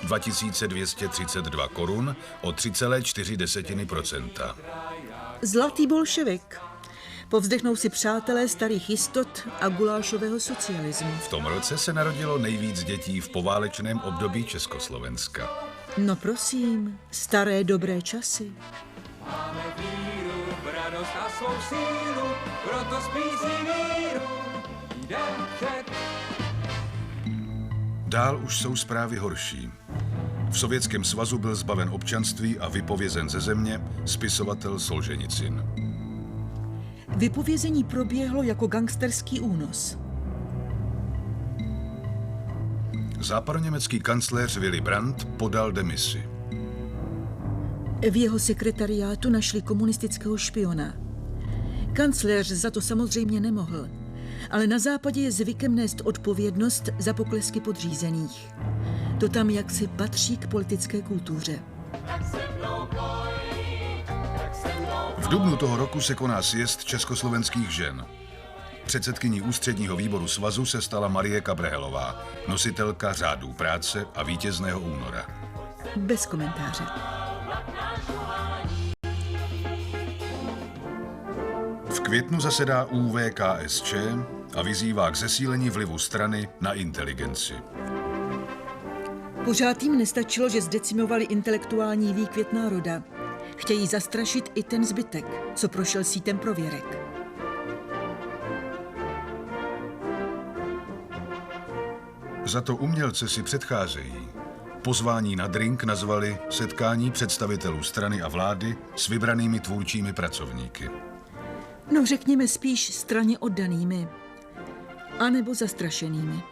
2232 korun o 3,4%. Zlatý bolševik. Povzdechnou si přátelé starých jistot a gulášového socialismu. V tom roce se narodilo nejvíc dětí v poválečném období Československa. No prosím, staré dobré časy. Máme víru, v radost a svou sílu, proto spící víru, jdem před. Dál už jsou zprávy horší. V Sovětském svazu byl zbaven občanství a vypovězen ze země spisovatel Solženicin. Vypovězení proběhlo jako gangsterský únos. Západoněmecký kancléř Willy Brandt podal demisi. V jeho sekretariátu našli komunistického špiona. Kancléř za to samozřejmě nemohl, ale na západě je zvykem nést odpovědnost za poklesky podřízených. To tam jaksi patří k politické kultuře. V dubnu toho roku se koná sjezd československých žen. Předsedkyní ústředního výboru svazu se stala Marie Kabrhelová, nositelka řádů práce a vítězného února. Bez komentáře. V květnu zasedá ÚVKSČ a vyzývá k zesílení vlivu strany na inteligenci. Pořád jim nestačilo, že zdecimovali intelektuální výkvět národa. Chtějí zastrašit i ten zbytek, co prošel sítem prověrek. Za to umělce si předcházejí. Pozvání na drink nazvali setkání představitelů strany a vlády s vybranými tvůrčími pracovníky. No řekněme spíš straně oddanými, anebo zastrašenými.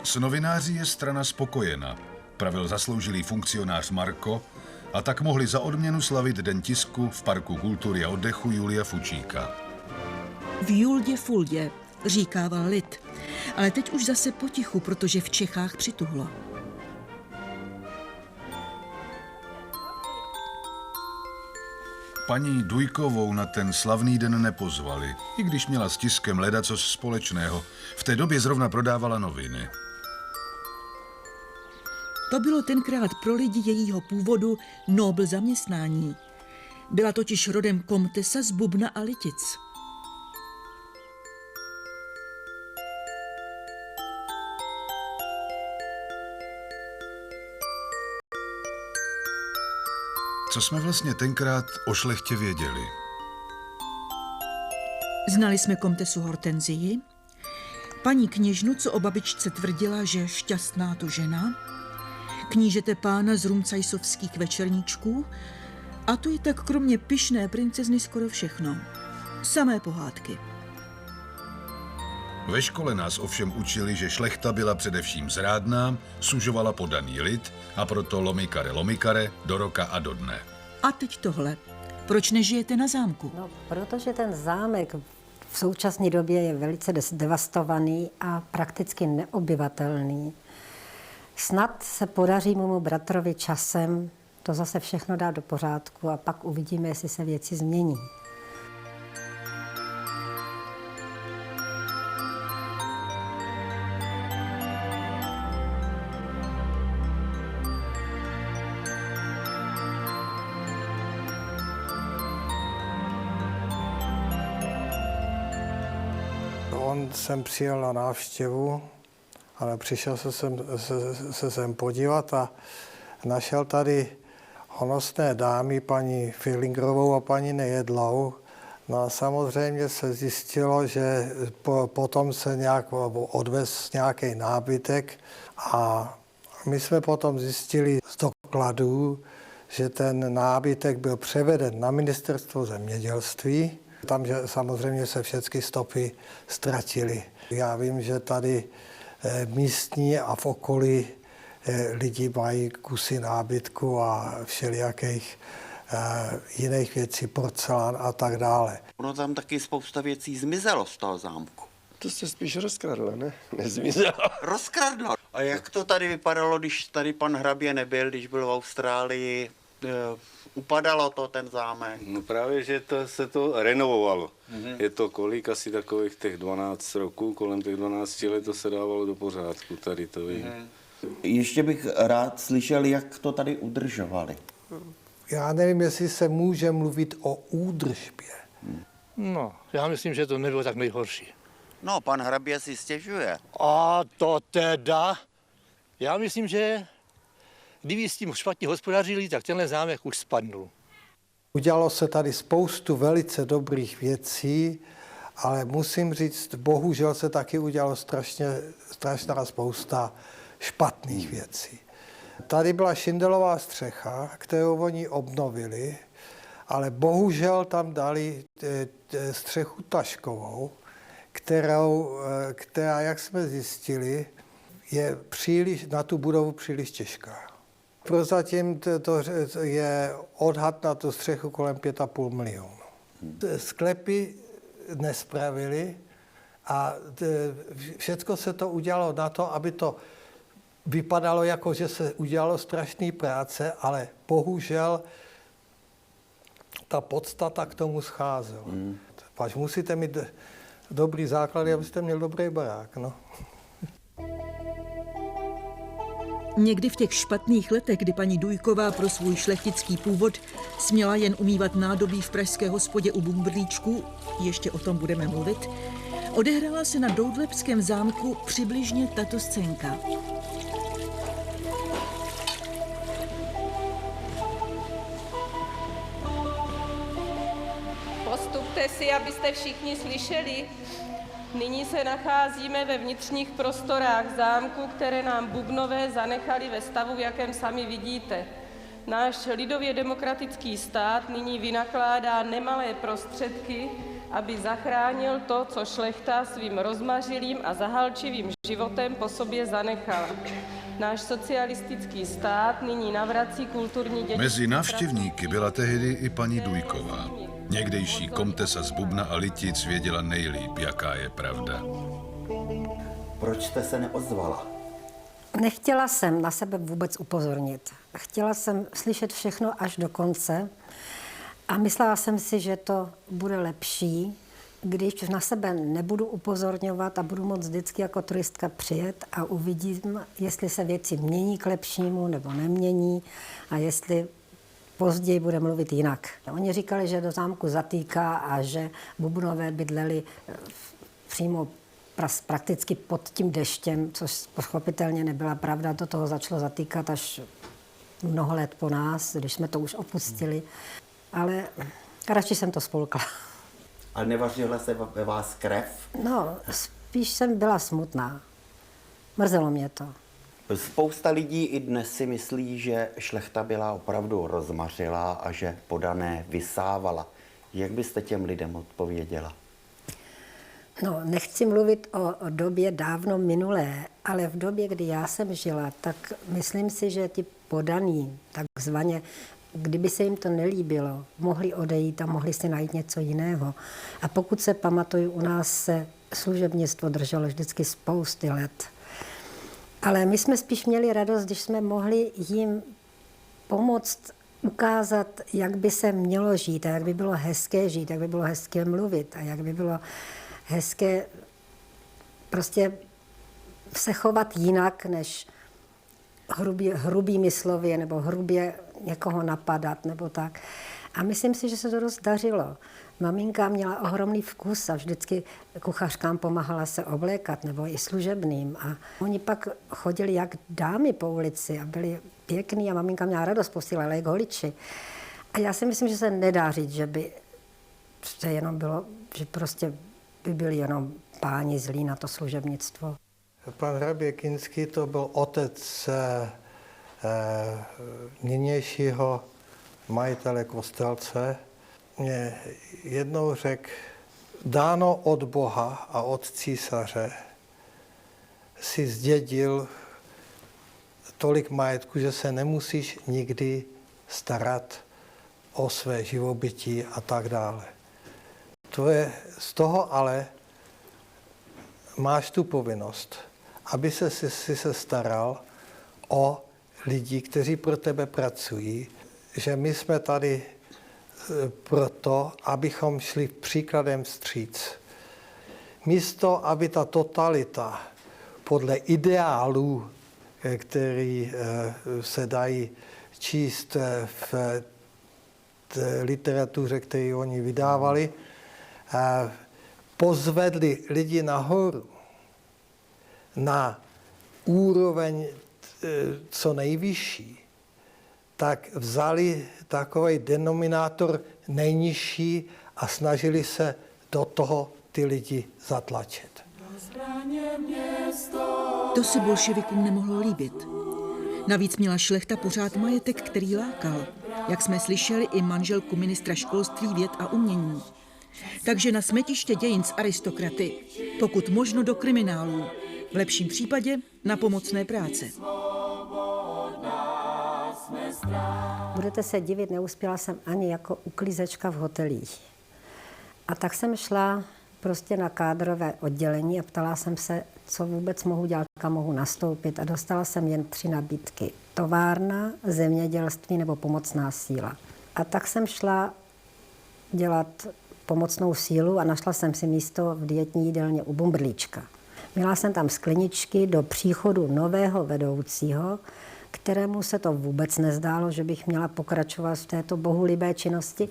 S novináři je strana spokojena, pravil zasloužilý funkcionář Marko, a tak mohli za odměnu slavit Den tisku v Parku kultury a oddechu Julia Fučíka. V Juldě Fuldě, říkával lid, ale teď už zase potichu, protože v Čechách přituhlo. Paní Dujkovou na ten slavný den nepozvali, i když měla s tiskem ledacos společného. V té době zrovna prodávala noviny. To bylo tenkrát pro lidi jejího původu nobl zaměstnání. Byla totiž rodem komtesa z Bubna a Litic. Co jsme vlastně tenkrát o šlechtě věděli? Znali jsme komtesu Hortenzii, paní kněžnu, co o babičce tvrdila, že šťastná to žena, knížete pána z rumcajsovských večerníčků, a to je tak kromě pyšné princezny skoro všechno. Samé pohádky. Ve škole nás ovšem učili, že šlechta byla především zrádná, sužovala podaný lid a proto lomikare, do roka a do dne. A teď tohle. Proč nežijete na zámku? No, protože ten zámek v současné době je velice devastovaný a prakticky neobyvatelný. Snad se podaří mému bratrovi časem to zase všechno dát do pořádku a pak uvidíme, jestli se věci změní. On sem přijel na návštěvu, ale přišel se sem podívat a našel tady honosné dámy, paní Filingrovou a paní Nejedlou. No a samozřejmě se zjistilo, že potom se nějak odvez nějaký nábytek a my jsme potom zjistili z dokladů, že ten nábytek byl převeden na ministerstvo zemědělství. Tam že samozřejmě se všechny stopy ztratily. Já vím, že tady místní a v okolí lidi mají kusy nábytku a všelijakých jiných věcí, porcelán a tak dále. Ono tam taky spousta věcí zmizelo z toho zámku. To jste spíš rozkradlo, ne? Nezmizelo. Rozkradlo. A jak to tady vypadalo, když tady pan hrabě nebyl, když byl v Austrálii Upadalo to, ten zámek. No právě, že se to renovovalo. Je to kolik? Asi takových těch 12 roků, kolem těch 12 let to se dávalo do pořádku, tady to vím. Ještě bych rád slyšel, jak to tady udržovali. Já nevím, jestli se může mluvit o údržbě. No, já myslím, že to nebylo tak nejhorší. No, pan hrabě si stěžuje. A to teda, já myslím, že kdyby s tím špatně hospodařili, tak tenhle zámek už spadnul. Udělalo se tady spoustu velice dobrých věcí, ale musím říct, bohužel se taky udělalo strašná spousta špatných věcí. Tady byla šindelová střecha, kterou oni obnovili, ale bohužel tam dali střechu taškovou, která, jak jsme zjistili, je příliš, na tu budovu příliš těžká. Prozatím to je odhad na tu střechu kolem 5,5 milionu. Sklepy nespravili a všechno se to udělalo na to, aby to vypadalo jako, že se udělalo strašný práce, ale bohužel ta podstata k tomu scházela. Pač musíte mít dobrý základy, abyste měl dobrý barák. No. Někdy v těch špatných letech, kdy paní Dujková pro svůj šlechtický původ směla jen umývat nádobí v pražské hospodě u Bumbrlíčků, ještě o tom budeme mluvit, odehrála se na Doudlebském zámku přibližně tato scénka. Postupte si, abyste všichni slyšeli. Nyní se nacházíme ve vnitřních prostorách zámku, které nám bubnové zanechali ve stavu, v jakém sami vidíte. Náš lidově demokratický stát nyní vynakládá nemalé prostředky, aby zachránil to, co šlechta svým rozmařilým a zahalčivým životem po sobě zanechala. Náš socialistický stát nyní navrací kulturní dědictví. Mezi návštěvníky byla tehdy i paní Dujková. Někdejší komtesa z Bubna a Litic věděla nejlíp, jaká je pravda. Proč jste se neozvala? Nechtěla jsem na sebe vůbec upozornit. Chtěla jsem slyšet všechno až do konce a myslela jsem si, že to bude lepší, když na sebe nebudu upozorňovat a budu moct vždycky jako turistka přijet a uvidím, jestli se věci mění k lepšímu nebo nemění a jestli později bude mluvit jinak. Oni říkali, že do zámku zatýká a že bubnové bydleli přímo prakticky pod tím deštěm, což pochopitelně nebyla pravda. Do toho začalo zatýkat až mnoho let po nás, když jsme to už opustili. Ale radši jsem to spolkla. A nevařila se ve vás krev? No, spíš jsem byla smutná. Mrzelo mě to. Spousta lidí i dnes si myslí, že šlechta byla opravdu rozmařilá a že podané vysávala. Jak byste těm lidem odpověděla? No, nechci mluvit o době dávno minulé, ale v době, kdy já jsem žila, tak myslím si, že ti podaní, takzvaně, kdyby se jim to nelíbilo, mohli odejít a mohli si najít něco jiného. A pokud se pamatuju, u nás se služebnictvo drželo vždycky spousty let. Ale my jsme spíš měli radost, když jsme mohli jim pomoct ukázat, jak by se mělo žít a jak by bylo hezké žít, jak by bylo hezké mluvit a jak by bylo hezké prostě se chovat jinak, než hrubými slovy nebo hrubě někoho napadat nebo tak. A myslím si, že se to dost dařilo. Maminka měla ohromný vkus a vždycky kuchařkám pomáhala se oblékat, nebo i služebným. A oni pak chodili jak dámy po ulici a byli pěkný a maminka měla radost, posílala je k holiči. A já si myslím, že se nedá říct, že by to jenom bylo, že prostě by byli jenom páni zlí na to služebnictvo. Pan hrabě Kinský to byl otec nynějšího majitele Kostelce. Mě jednou řekl, dáno od Boha a od císaře si zdědil tolik majetku, že se nemusíš nikdy starat o své živobytí a tak dále. To je z toho ale máš tu povinnost, aby si se staral o lidi, kteří pro tebe pracují. že my jsme tady proto, abychom šli příkladem vstříc. Místo, aby ta totalita podle ideálů, který se dají číst v literatuře, kterou oni vydávali, pozvedli lidi nahoru na úroveň co nejvyšší, tak vzali takový denominátor nejnižší a snažili se do toho ty lidi zatlačit. To se bolševikům nemohlo líbit. Navíc měla šlechta pořád majetek, který lákal. Jak jsme slyšeli, i manželku ministra školství, věd a umění. Takže na smetiště dějin z aristokraty, pokud možno do kriminálů. V lepším případě na pomocné práce. Budete se divit, neuspěla jsem ani jako uklízečka v hotelích. A tak jsem šla prostě na kádrové oddělení a ptala jsem se, co vůbec mohu dělat, kam mohu nastoupit. A dostala jsem jen 3 nabídky. Továrna, zemědělství nebo pomocná síla. A tak jsem šla dělat pomocnou sílu a našla jsem si místo v dietní jídelně u Bumbrlíčka. Měla jsem tam skleničky do příchodu nového vedoucího, kterému se to vůbec nezdálo, že bych měla pokračovat v této bohulibé činnosti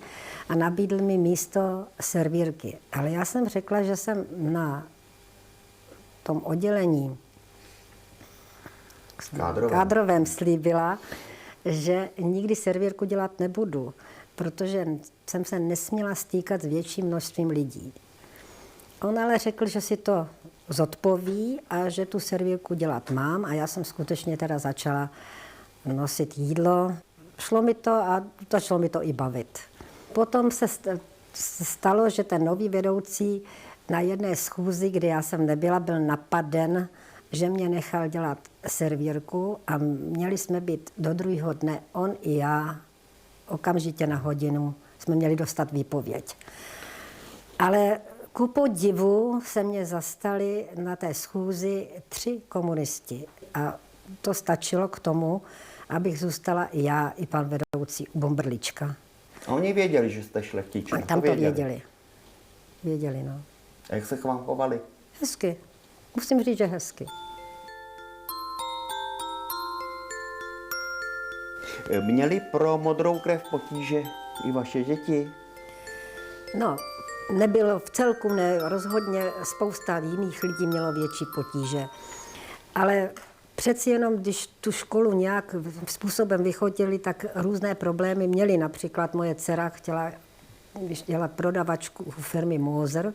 a nabídl mi místo servírky. Ale já jsem řekla, že jsem na tom oddělení kádrovém slíbila, že nikdy servírku dělat nebudu, protože jsem se nesměla stýkat s větším množstvím lidí. On ale řekl, že si to zodpoví a že tu servírku dělat mám a já jsem skutečně teda začala nosit jídlo. Šlo mi to a začalo mi to i bavit. Potom se stalo, že ten nový vedoucí na jedné schůzi, kde já jsem nebyla, byl napaden, že mě nechal dělat servírku a měli jsme být do druhého dne, on i já, okamžitě na hodinu jsme měli dostat výpověď. Ale ku podivu se mě zastali na té schůzi 3 komunisti a to stačilo k tomu, abych zůstala i já, i pan vedoucí u Bumbrlíčka. A oni věděli, že jste šlechtička? Tam to věděli. Věděli, no. A jak se k vám chovali? Hezky. Musím říct, že hezky. Měli pro modrou krev potíže i vaše děti? No, nebylo v celku, ne, rozhodně spousta jiných lidí mělo větší potíže. Ale přeci jenom, když tu školu nějak způsobem vychodili, tak různé problémy měli. Například moje dcera chtěla dělat prodavačku u firmy Moser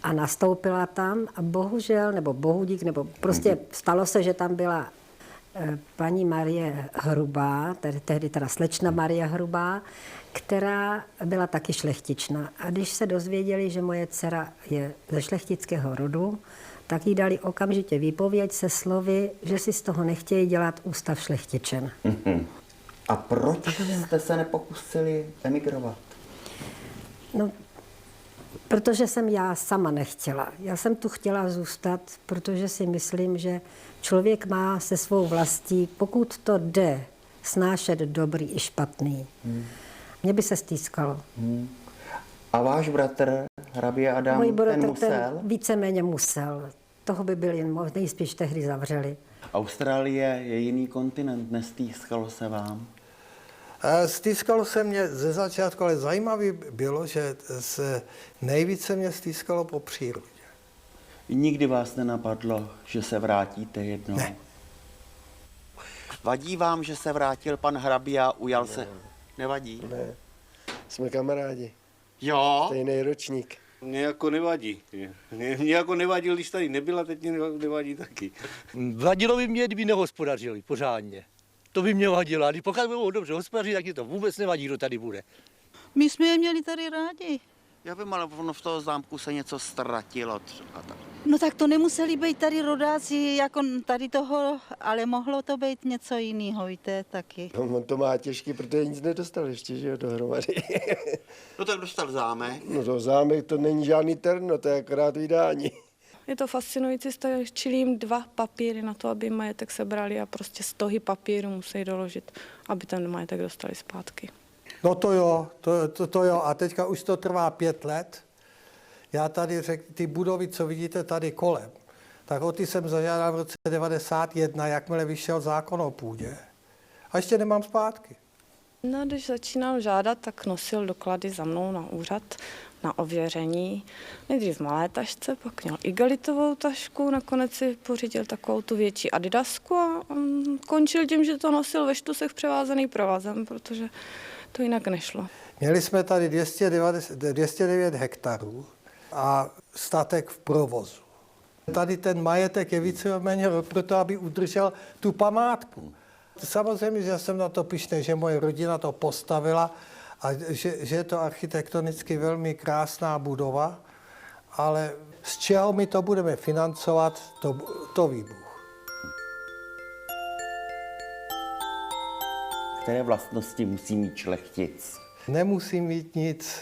a nastoupila tam a bohužel, nebo bohudík, nebo prostě stalo se, že tam byla paní Marie Hrubá, tehdy teda slečna Marie Hrubá, která byla taky šlechtična. A když se dozvěděli, že moje dcera je ze šlechtického rodu, tak jí dali okamžitě výpověď se slovy, že si z toho nechtějí dělat ústav šlechtičen. A proč jste se nepokusili emigrovat? No, protože jsem já sama nechtěla. Já jsem tu chtěla zůstat, protože si myslím, že člověk má se svou vlastí, pokud to jde, snášet dobrý i špatný. Mně by se stýskalo. A váš bratr, hrabě Adam, Můj bratr, ten musel? ten víceméně musel. Toho by byli nejspíš tehdy zavřeli. Austrálie je jiný kontinent, nestýskalo se vám? Stýskalo se mě ze začátku, ale zajímavé bylo, že se nejvíce mě stýskalo po přírodě. Nikdy vás nenapadlo, že se vrátíte jednou? Ne. Vadí vám, že se vrátil pan hrabě a ujal se? Nevadí? Ne, jsme kamarádi. Jo? Stejný ročník. Mně jako nevadí. Mně jako nevadil, když tady nebyla, teď mě nevadí taky. Vadilo by mě, kdyby nehospodařili pořádně. To by mě vadilo. A pokud by bylo dobře hospodařit, tak je to vůbec nevadí, kdo tady bude. My jsme je měli tady rádi. Já vím, ale ono v toho zámku se něco ztratilo třeba tak. No tak to nemuseli být tady rodáci jako tady toho, ale mohlo to být něco jiného, víte, taky. No, on to má těžký, protože nic nedostal ještě, že jo, dohromady. No tak dostal zámek. No to zámek, to není žádný terno, to je akorát vydání. Je to fascinující, stačily jim 2 papíry na to, aby majetek sebrali a prostě stohy papíru musí doložit, aby ten majetek dostali zpátky. No to jo. A teďka už to trvá 5 let. Já tady řekl, ty budovy, co vidíte tady kolem, tak o ty jsem zažádal v roce 1991, jakmile vyšel zákon o půdě. A ještě nemám zpátky. No, když začínal žádat, tak nosil doklady za mnou na úřad na ověření. Nejdřív v malé tašce, pak měl igelitovou tašku, nakonec si pořídil takovou tu větší adidasku a končil tím, že to nosil ve štusech převázaný provazem, protože to jinak nešlo. Měli jsme tady 209 hektarů a statek v provozu. Tady ten majetek je víceméně proto, aby udržel tu památku. Samozřejmě, že jsem na to pyšný, že moje rodina to postavila a že je to architektonicky velmi krásná budova, ale z čeho my to budeme financovat, to ví Bůh. Které vlastnosti musí mít šlechtic? Nemusí mít nic.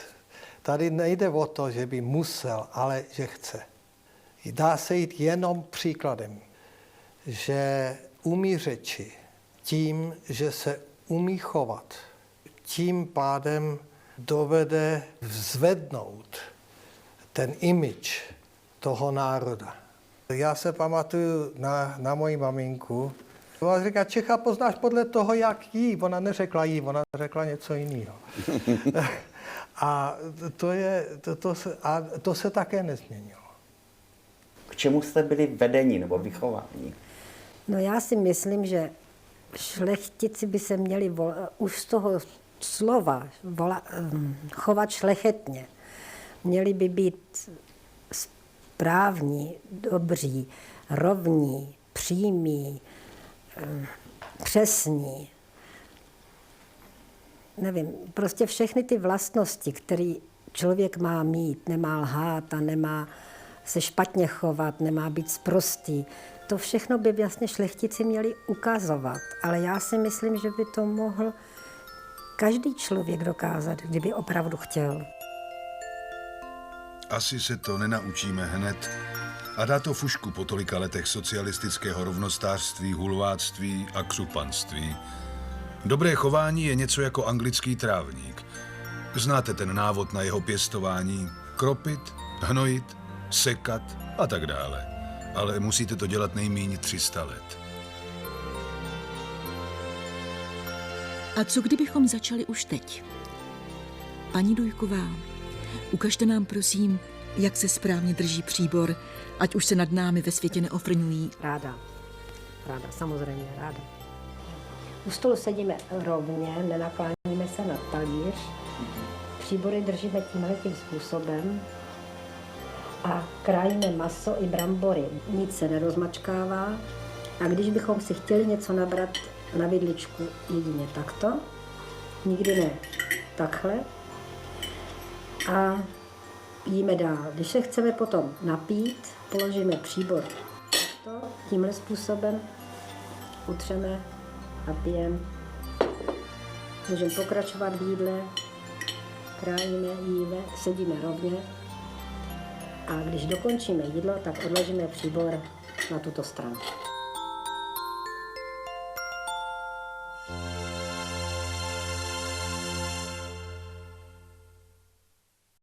Tady nejde o to, že by musel, ale že chce. Dá se jít jenom příkladem, že umí řeči tím, že se umí chovat. Tím pádem dovede zvednout ten image toho národa. Já se pamatuju na moji maminku. Ona říká, Čecha poznáš podle toho, jak jí. Ona neřekla jí, ona řekla něco jiného. A to se také nezměnilo. K čemu jste byli vedeni nebo vychováni? No já si myslím, že šlechtici by se měli už z toho slova chovat šlechetně. Měli by být správní, dobří, rovní, přímí, přesní. Nevím, prostě všechny ty vlastnosti, které člověk má mít, nemá lhát a nemá se špatně chovat, nemá být sprostý. To všechno by vlastně šlechtici měli ukazovat, ale já si myslím, že by to mohl každý člověk dokázat, kdyby opravdu chtěl. Asi se to nenaučíme hned a dá to fušku po tolika letech socialistického rovnostářství, hulváctví a křupanství. Dobré chování je něco jako anglický trávník. Znáte ten návod na jeho pěstování? Kropit, hnojit, sekat a tak dále. Ale musíte to dělat nejméně 300 let. A co kdybychom začali už teď? Paní Dujková, ukažte nám prosím, jak se správně drží příbor, ať už se nad námi ve světě neofrňují. Ráda, samozřejmě ráda. U stolu sedíme rovně, nenakláníme se na talíř, příbory držíme tímhletím způsobem a krájíme maso i brambory. Nic se nerozmačkává a když bychom si chtěli něco nabrat na vidličku, jedině takto, nikdy ne takhle a jíme dál. Když se chceme potom napít, položíme příbor takto, tímhle způsobem utřeme a pijeme. Můžeme pokračovat v jídle, krájíme, jíme, sedíme rovně a když dokončíme jídlo, tak odložíme příbor na tuto stranu.